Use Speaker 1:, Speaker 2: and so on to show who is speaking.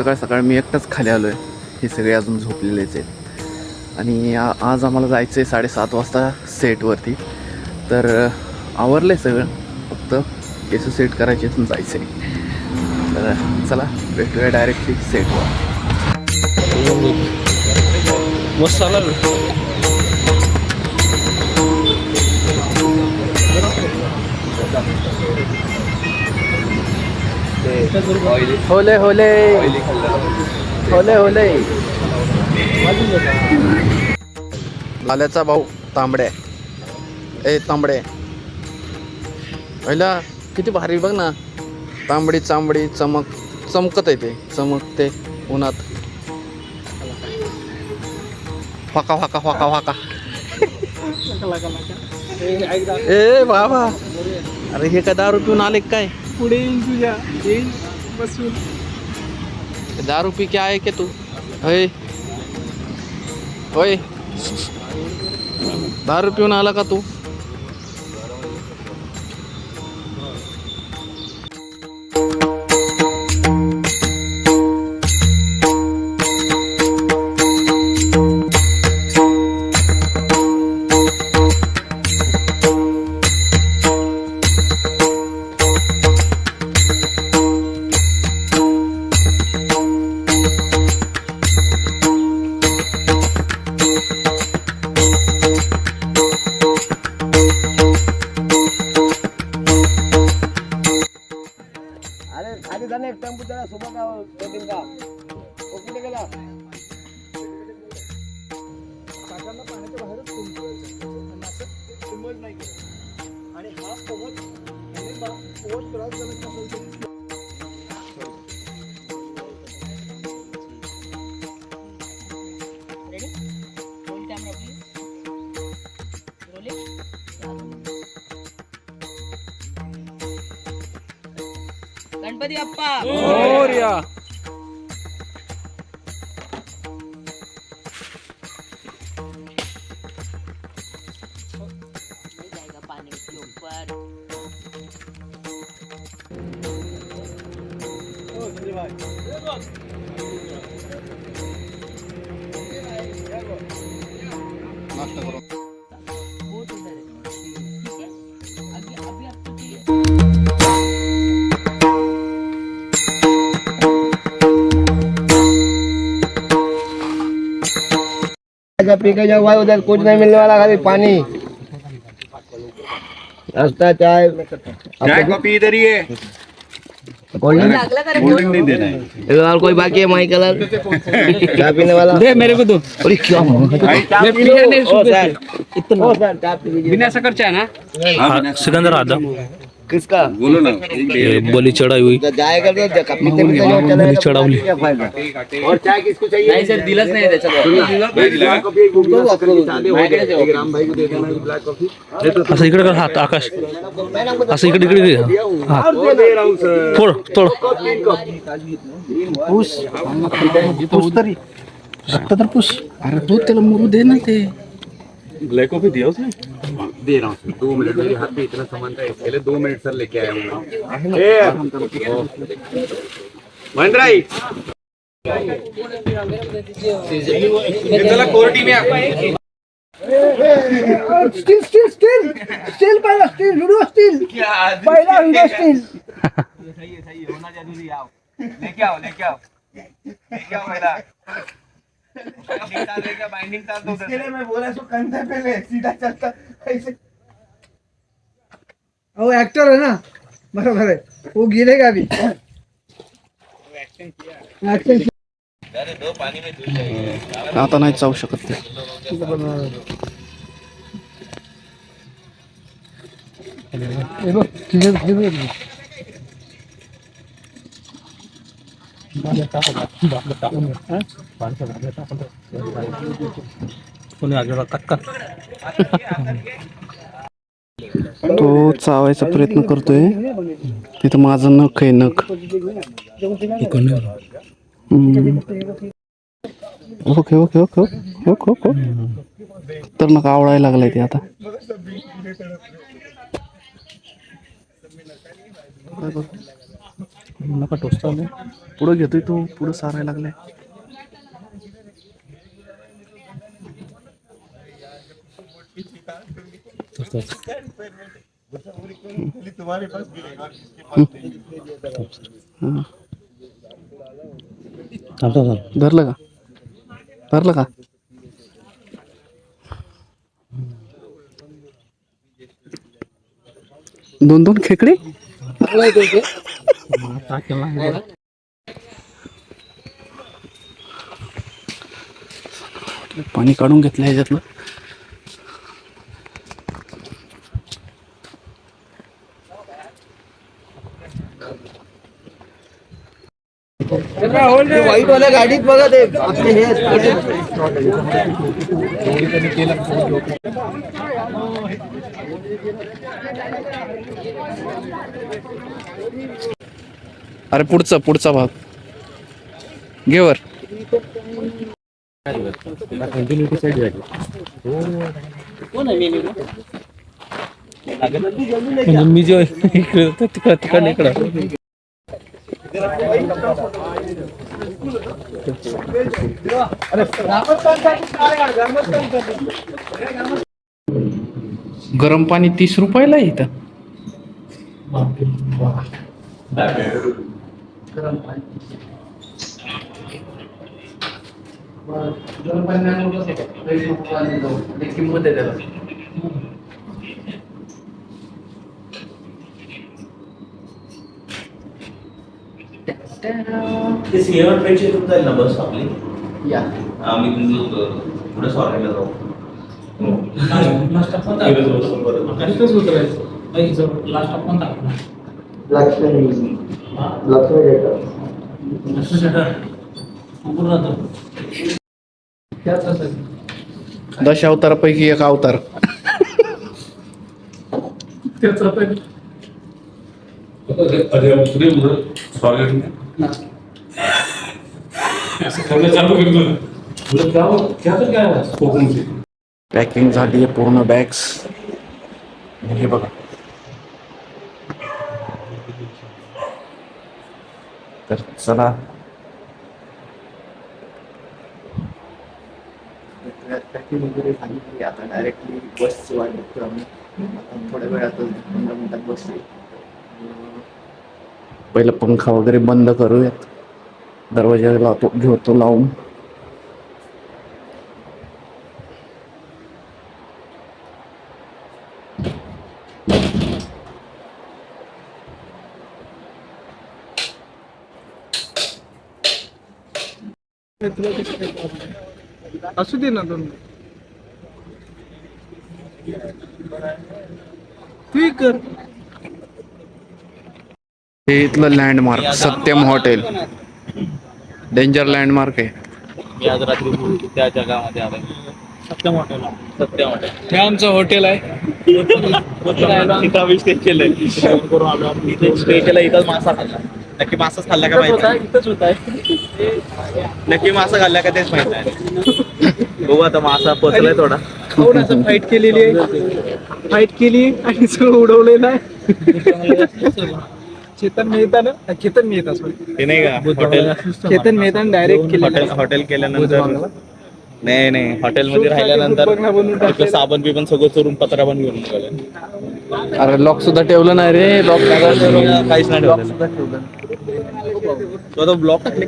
Speaker 1: सकाळ सकाळ मी एकटाच खाली आलो आहे. हे सगळे अजून झोपलेलेच आहेत. आणि आज आम्हाला जायचं आहे 7:30 वाजता सेटवरती. तर आवरलं आहे सगळं, फक्त केस सेट करायचे पण जायचं आहे. तर चला भेटूया डायरेक्टली सेटवर.
Speaker 2: मस्त आला
Speaker 1: होले होले होले होले. लाल्याचा भाऊ तांबड्या. तांबडे पहिला किती भारी बघ ना. तांबडी चांबडी चमकत आहे ते, चमकते उन्हात. फाका फाका फाका फाका. ए बाबा, अरे हे काय दारू पिऊन आले काय?
Speaker 2: पुढे येईन तुझ्या, येईन बसून.
Speaker 1: दारू पी के आहे के तू? होय होय, दारू पिऊन आला का तू?
Speaker 3: एक टेम्पो त्याला सोबत का तो कुठे गेला? काकांना पाण्याच्या बाहेरच फोन करायचं नाही आणि हा पोहत क्रॉस झाला.
Speaker 4: गणपती बाप्पा
Speaker 2: मोरया.
Speaker 4: पानी के ऊपर.
Speaker 1: नाश्ता करो.
Speaker 3: पी के जाओ भाई, उधर कुछ नहीं मिलने वाला, खाली पानी, नाश्ता, चाय
Speaker 5: कॉफी इधर ही है.
Speaker 3: कोल्ड ड्रिंक
Speaker 5: नहीं देना है.
Speaker 3: और कोई बाकी है माई कलर चाय पीने वाला?
Speaker 2: दे मेरे को दो.
Speaker 3: अरे क्या
Speaker 2: मैं पीने नहीं सुनते.
Speaker 3: इतना चाय पी लीजिए.
Speaker 2: बिना शक्कर चाय ना. सिकंदर आदा
Speaker 3: किसका
Speaker 5: बोलो ना.
Speaker 2: बलि चढ़ाई हुई.
Speaker 3: जाएगा तो पीते पीते जो चले
Speaker 2: चढ़ावली.
Speaker 3: क्या फायदा? और चाय किसको चाहिए? नहीं सर, दिलच नाही त्याच्यात. ब्लॅक कॉफी राम भाई को दे देना ब्लॅक कॉफी.
Speaker 2: असं इकडे कर हात आकाश. असं इकडे इकडे हात थोड थोड पुस. पुस तरी शकता तर पुस. अरे दूध त्याला मुरू दे ना. ते
Speaker 5: ब्लैक कॉफी दिया उसने. दे रहा हूँ 2 मिनट. मेरे हाथ में इतना सामान था, पहले 2 मिनट सर लेके आया हूँ. मंडराई चला कोर्टी में
Speaker 3: स्टील स्टील स्टील स्टील पहिला स्टील व्हिडिओ स्टील पहिला व्हिडिओ स्टील.
Speaker 5: सही है होना जरूरी. आओ लेके आओ पहला बाइंडिंग तार दो. इसके लिए मैं बोला सो कंधे पे ले, सीधा चलता ऐसे.
Speaker 3: वो एक्टर है ना, बराबर है, वो गिरेगा भी. एक्शन
Speaker 1: आता नाही जाऊ शकत ते.
Speaker 2: कोणी आजोबा कटका.
Speaker 1: तो चावायचा प्रयत्न करतोय. तिथं माझं नख आहे, नख. Okay okay okay okay okay. तर नका आवडायला लागलाय ते आता.
Speaker 2: नका टोचता नाही.
Speaker 1: पुढं घेतोय तो, पुढं सारायला लागलाय. धरलं का? दोन खेकडे. पाणी काढून घेतलं ह्याच्यातलं.
Speaker 3: व्हाईट वाल्या गाडीत बघा ते आपले हे
Speaker 1: अरे पुढचा भाग घे वर.
Speaker 2: मी जे तिकडे इकडं
Speaker 1: गरम पाणी 30 रुपयाला आहे इथं. किंमत आहे त्याला.
Speaker 6: ते सिनेमा ट्रेनची इथून जाईल ना बस आपली.
Speaker 1: या
Speaker 6: आम्ही पुढे स्वारगेटला जाऊ.
Speaker 1: दशावतारापैकी एक अवतार. पॅकिंग झाली आहे पूर्ण बॅग्स. हे बघा, तर चला पॅकिंग वगैरे झाली. आता डायरेक्टली बस वाट बघतो आम्ही. थोड्या वेळात 15 मिनिटात बस येईल. पहिलं पंखा वगैरे बंद करूयात. दरवाजा घेतो लावून.
Speaker 7: असू दे ना दोन. तू कर.
Speaker 1: हे इथलं landmark Satyam hotel. Danger landmark आहे.
Speaker 2: मी आज रात्री त्या जगामध्ये आलोय. सत्यम हॉटेल हे आमचं हॉटेल आहे. इथं आम्ही स्टे केलंय. इथे स्टे केलं. इथंच मासा खाल्ला. नक्की मासाच खाल्ला का माहिती इथंच होत आहे. नक्की मासा खाल्ला का तेच माहित आहे. बघू आता मासा पोचलाय थोडा.
Speaker 7: खाऊन असं फाईट केलेली आहे. फाईट केली आणि सगळं उडवलेलं आहे. चेतन मेहता
Speaker 2: ते नाही का हॉटेल.
Speaker 7: चेतन मेहता डायरेक्ट केलं.
Speaker 2: हॉटेल केल्यानंतर नाही हॉटेलमध्ये राहिल्यानंतर तिथलं साबण बिबन सगळं चोरून पत्रा पण घेऊन निघाले.
Speaker 1: अरे लॉक सुद्धा ठेवलं नाही रे. लॉक
Speaker 2: काहीच नाही ठेवलं. तो ब्लॉक टाकले.